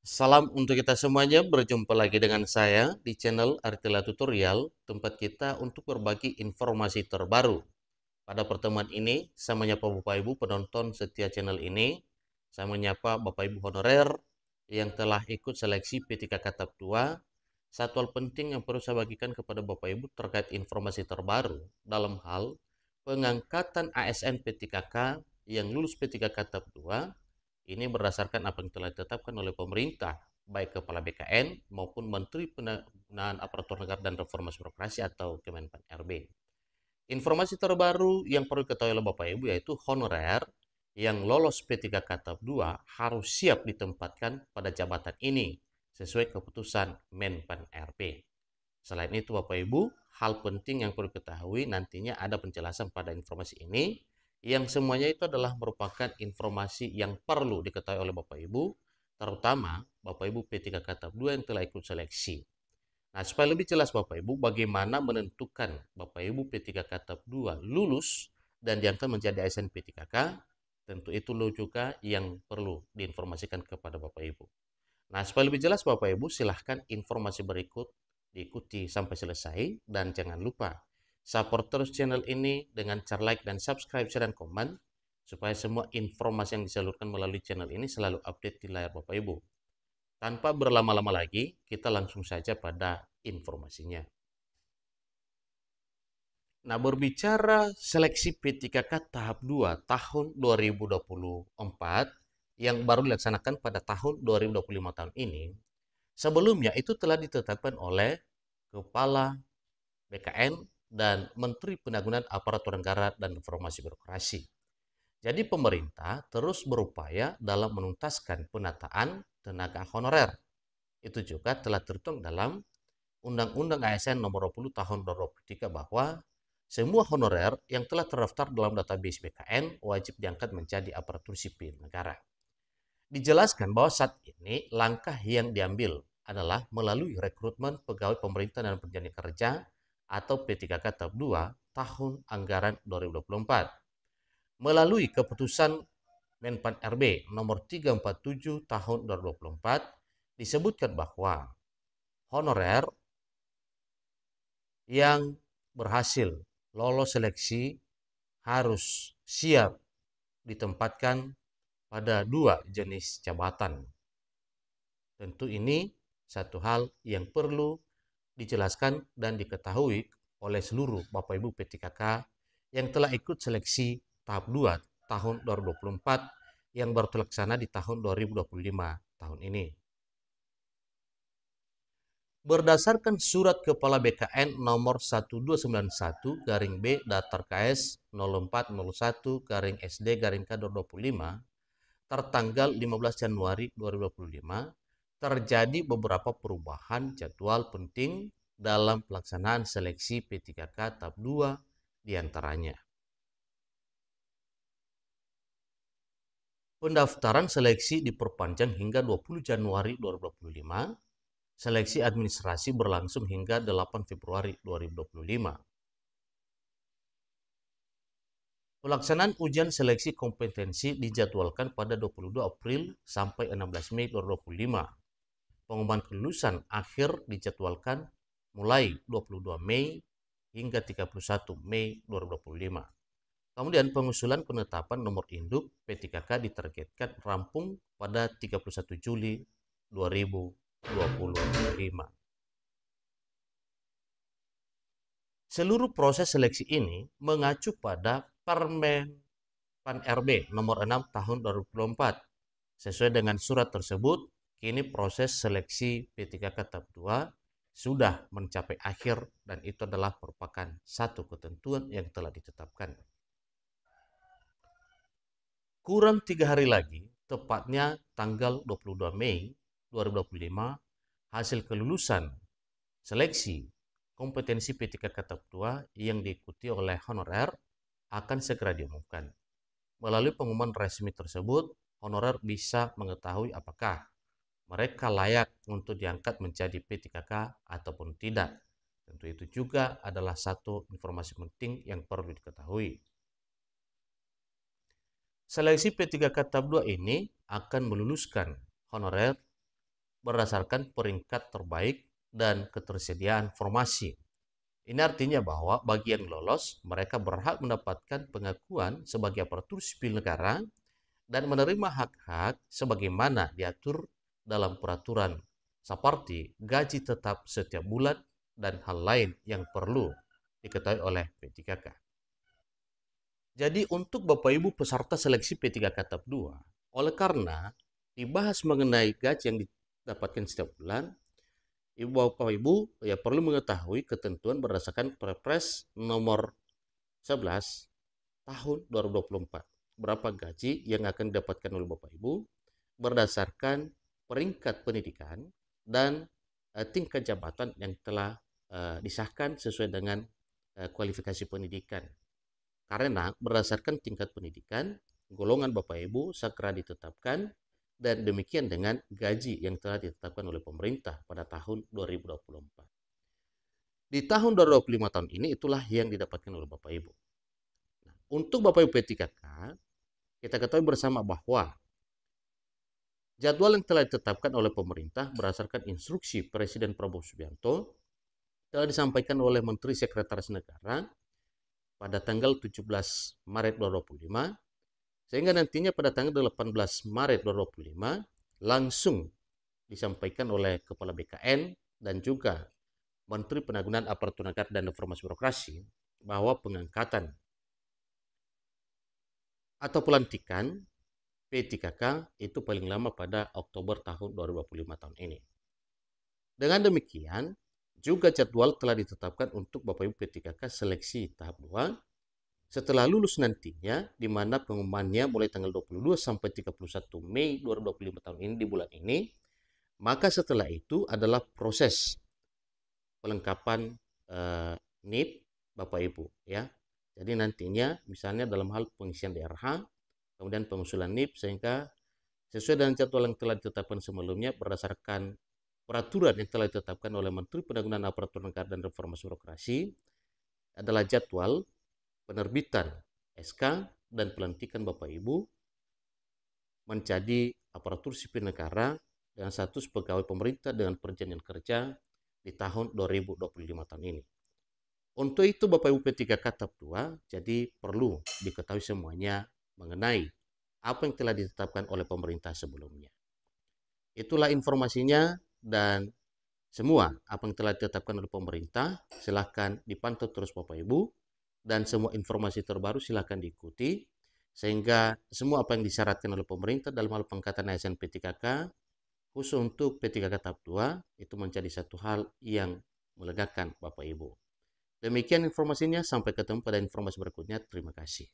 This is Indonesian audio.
Salam untuk kita semuanya, berjumpa lagi dengan saya di channel Artila Tutorial, tempat kita untuk berbagi informasi terbaru. Pada pertemuan ini, saya menyapa Bapak Ibu penonton setia channel ini, saya menyapa Bapak Ibu honorer yang telah ikut seleksi P3K Tahap 2. Satu hal penting yang perlu saya bagikan kepada Bapak Ibu terkait informasi terbaru dalam hal pengangkatan ASN P3K yang lulus P3K Tahap 2 ini berdasarkan apa yang telah ditetapkan oleh pemerintah, baik Kepala BKN maupun Menteri Penggunaan Aparatur Negara dan Reformasi Birokrasi atau Kemenpan RB. Informasi terbaru yang perlu diketahui oleh Bapak Ibu yaitu honorer yang lolos P3K Tahap 2 harus siap ditempatkan pada jabatan ini sesuai keputusan Menpan RB. Selain itu Bapak Ibu, hal penting yang perlu diketahui nantinya ada penjelasan pada informasi ini yang semuanya itu adalah merupakan informasi yang perlu diketahui oleh Bapak Ibu, terutama Bapak Ibu P3K Tahap 2 yang telah ikut seleksi. Nah, supaya lebih jelas Bapak Ibu, bagaimana menentukan Bapak Ibu P3K Tahap 2 lulus dan diangkat menjadi ASN P3K, tentu itu juga yang perlu diinformasikan kepada Bapak Ibu. Nah, supaya lebih jelas Bapak Ibu, silahkan informasi berikut diikuti sampai selesai dan jangan lupa support terus channel ini dengan cara like dan subscribe, share, dan komen supaya semua informasi yang disalurkan melalui channel ini selalu update di layar Bapak Ibu. Tanpa berlama-lama lagi, kita langsung saja pada informasinya. Nah, berbicara seleksi P3K tahap 2 tahun 2024 yang baru dilaksanakan pada tahun 2025 tahun ini, sebelumnya itu telah ditetapkan oleh Kepala BKN dan Menteri Penanggulangan Aparatur Negara dan Reformasi Birokrasi. Jadi pemerintah terus berupaya dalam menuntaskan penataan tenaga honorer. Itu juga telah tertuang dalam Undang-Undang ASN Nomor 20 Tahun 2023 bahwa semua honorer yang telah terdaftar dalam database BKN wajib diangkat menjadi aparatur sipil negara. Dijelaskan bahwa saat ini langkah yang diambil adalah melalui rekrutmen pegawai pemerintah dan perjanjian kerja atau P3K Tahap 2 tahun anggaran 2024. Melalui keputusan Menpan RB nomor 347 tahun 2024 disebutkan bahwa honorer yang berhasil lolos seleksi harus siap ditempatkan pada dua jenis jabatan. Tentu ini satu hal yang perlu dijelaskan dan diketahui oleh seluruh Bapak Ibu P3K yang telah ikut seleksi tahap 2 tahun 2024 yang baru terlaksana di tahun 2025 tahun ini. Berdasarkan surat Kepala BKN nomor 1291 garing B Datar KS 0401 garing SD garing K 2025 tertanggal 15 Januari 2025 terjadi beberapa perubahan jadwal penting dalam pelaksanaan seleksi P3K tahap 2 diantaranya. Pendaftaran seleksi diperpanjang hingga 20 Januari 2025. Seleksi administrasi berlangsung hingga 8 Februari 2025. Pelaksanaan ujian seleksi kompetensi dijadwalkan pada 22 April sampai 16 Mei 2025. Pengumuman kelulusan akhir dijadwalkan mulai 22 Mei hingga 31 Mei 2025. Kemudian pengusulan penetapan nomor induk P3K ditargetkan rampung pada 31 Juli 2025. Seluruh proses seleksi ini mengacu pada Permen Pan RB nomor 6 tahun 2024. Sesuai dengan surat tersebut, kini proses seleksi P3K tahap 2 sudah mencapai akhir dan itu adalah merupakan satu ketentuan yang telah ditetapkan. Kurang 3 hari lagi, tepatnya tanggal 22 Mei 2025, hasil kelulusan seleksi kompetensi P3K tahap 2 yang diikuti oleh honorer akan segera diumumkan. Melalui pengumuman resmi tersebut, honorer bisa mengetahui apakah mereka layak untuk diangkat menjadi P3K ataupun tidak. Tentu itu juga adalah satu informasi penting yang perlu diketahui. Seleksi P3K tahap 2 ini akan meluluskan honorer berdasarkan peringkat terbaik dan ketersediaan formasi. Ini artinya bahwa bagi yang lolos, mereka berhak mendapatkan pengakuan sebagai aparatur sipil negara dan menerima hak-hak sebagaimana diatur dalam peraturan seperti gaji tetap setiap bulan dan hal lain yang perlu diketahui oleh P3K. Jadi untuk Bapak Ibu peserta seleksi P3K tahap 2, oleh karena dibahas mengenai gaji yang didapatkan setiap bulan, Bapak Ibu ya perlu mengetahui ketentuan berdasarkan Perpres nomor 11 tahun 2024. Berapa gaji yang akan didapatkan oleh Bapak Ibu berdasarkan peringkat pendidikan dan tingkat jabatan yang telah disahkan sesuai dengan kualifikasi pendidikan. Karena berdasarkan tingkat pendidikan, golongan Bapak Ibu sakra ditetapkan dan demikian dengan gaji yang telah ditetapkan oleh pemerintah pada tahun 2024. Di tahun 2025 tahun ini itulah yang didapatkan oleh Bapak Ibu. Nah, untuk Bapak Ibu P3K, kita ketahui bersama bahwa jadwal yang telah ditetapkan oleh pemerintah berdasarkan instruksi Presiden Prabowo Subianto telah disampaikan oleh Menteri Sekretaris Negara pada tanggal 17 Maret 2025, sehingga nantinya pada tanggal 18 Maret 2025 langsung disampaikan oleh Kepala BKN dan juga Menteri Penanggulangan Aparatur Negara dan Reformasi Birokrasi bahwa pengangkatan atau pelantikan P3K itu paling lama pada Oktober tahun 2025 tahun ini. Dengan demikian, juga jadwal telah ditetapkan untuk Bapak Ibu P3K seleksi tahap 2 setelah lulus nantinya, di mana pengumumannya mulai tanggal 22 sampai 31 Mei 2025 tahun ini di bulan ini, maka setelah itu adalah proses pelengkapan NIP Bapak Ibu ya. Jadi nantinya misalnya dalam hal pengisian DRH, kemudian pengusulan NIP sehingga sesuai dengan jadwal yang telah ditetapkan sebelumnya berdasarkan peraturan yang telah ditetapkan oleh Menteri Penanggulangan Aparatur Negara dan Reformasi Birokrasi adalah jadwal penerbitan SK dan pelantikan Bapak Ibu menjadi aparatur sipil negara dengan status pegawai pemerintah dengan perjanjian kerja di tahun 2025 tahun ini. Untuk itu Bapak Ibu P3K tahap 2, jadi perlu diketahui semuanya mengenai apa yang telah ditetapkan oleh pemerintah sebelumnya. Itulah informasinya dan semua apa yang telah ditetapkan oleh pemerintah silahkan dipantau terus Bapak Ibu dan semua informasi terbaru silahkan diikuti sehingga semua apa yang disyaratkan oleh pemerintah dalam hal pengangkatan ASN P3K khusus untuk P3K tahap 2 itu menjadi satu hal yang melegakan Bapak Ibu. Demikian informasinya, sampai ketemu pada informasi berikutnya. Terima kasih.